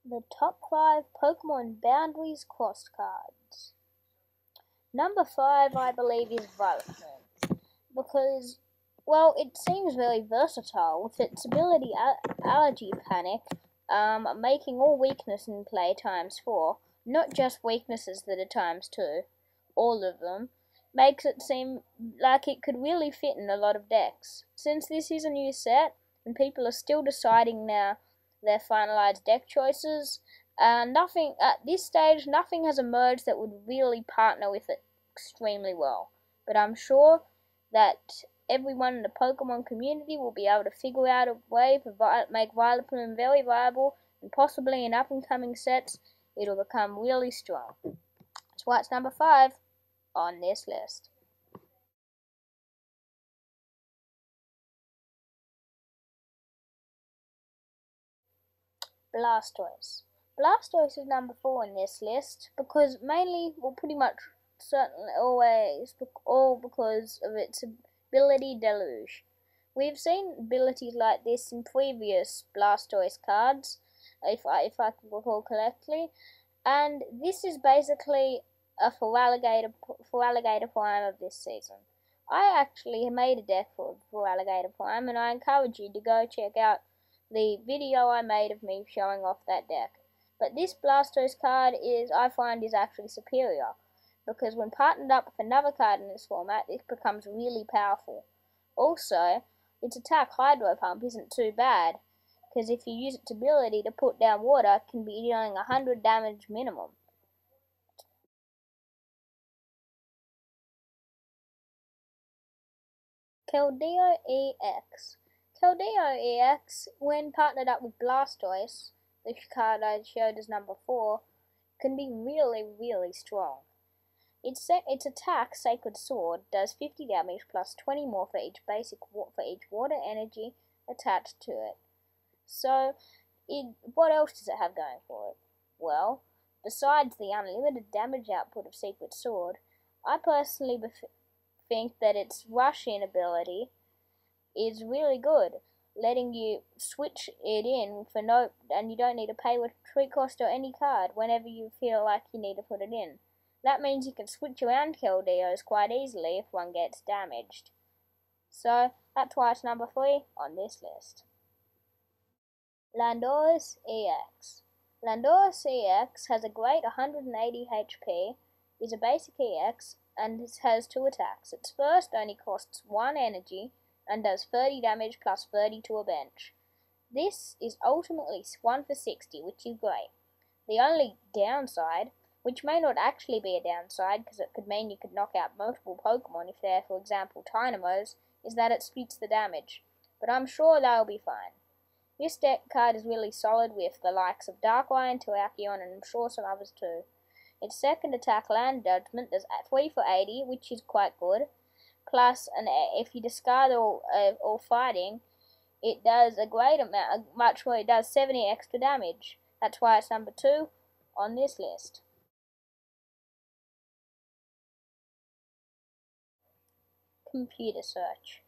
The top 5 Pokemon Boundaries Crossed cards. Number 5, I believe, is Volapron, because, well, it seems very versatile with its ability Allergy Panic, making all weakness in play ×4, not just weaknesses that are ×2, all of them, makes it seem like it could really fit in a lot of decks. Since this is a new set, and people are still deciding now their finalized deck choices, nothing at this stage, nothing has emerged that would really partner with it extremely well. But I'm sure that everyone in the Pokemon community will be able to figure out a way to make Volapron very viable, and possibly in up-and-coming sets, it'll become really strong. That's why it's number 5 on this list. Blastoise. Blastoise is number 4 on this list because mainly, well, pretty much certainly always, all because of its ability Deluge. We've seen abilities like this in previous Blastoise cards, if I can recall correctly, and this is basically a Feraligatr Prime of this season. I actually made a deck for Feraligatr Prime, and I encourage you to go check out the video I made of me showing off that deck. But this Blastoise card I find is actually superior, because when partnered up with another card in this format, it becomes really powerful. Also, its attack Hydro Pump isn't too bad, because if you use its ability to put down water, it can be dealing 100 damage minimum. Keldeo EX. Keldeo EX, when partnered up with Blastoise, the card I showed as number 4, can be really, really strong. Its attack, Sacred Sword, does 50 damage plus 20 more for each water energy attached to it. So, what else does it have going for it? Well, besides the unlimited damage output of Sacred Sword, I personally think that its rush-in ability is really good, letting you switch it in for and you don't need to pay retreat cost or any card whenever you feel like you need to put it in. That means you can switch around Keldeos quite easily if one gets damaged. So, that's why it's number 3 on this list. Landorus EX. Landorus EX has a great 180 HP, is a basic EX, and it has 2 attacks. Its first only costs 1 energy, and does 30 damage plus 30 to a bench. This is ultimately 1 for 60, which is great. The only downside, which may not actually be a downside because it could mean you could knock out multiple Pokemon if they're, for example, Dynamos, is that it splits the damage. But I'm sure they'll be fine. This deck card is really solid with the likes of Darkrai, Terrakion, and I'm sure some others too. Its second attack, Land Judgment, does 3 for 80, which is quite good. Plus, if you discard all fighting, it does a great amount, much more. It does 70 extra damage. That's why it's number 2 on this list. Computer Search.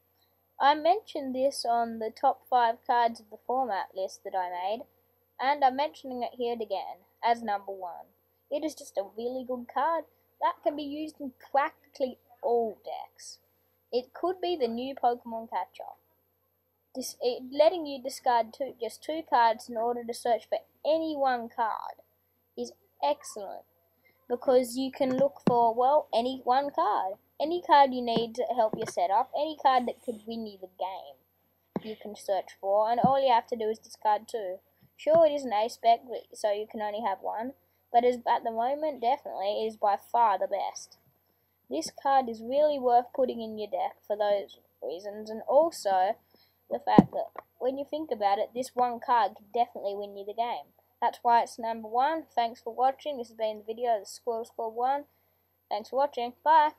I mentioned this on the top 5 cards of the format list that I made, and I'm mentioning it here again as number 1. It is just a really good card that can be used in practically all decks. It could be the new Pokemon catcher, letting you discard just 2 cards in order to search for any one card is excellent, because you can look for, well, any one card. Any card you need to help your setup, any card that could win you the game, you can search for, and all you have to do is discard 2. Sure, it is an A-spec, so you can only have 1, but at the moment, definitely, it is by far the best. This card is really worth putting in your deck for those reasons, and also the fact that when you think about it, this one card could definitely win you the game. That's why it's number 1. Thanks for watching. This has been the video of the Squirrel Squad 1. Thanks for watching. Bye.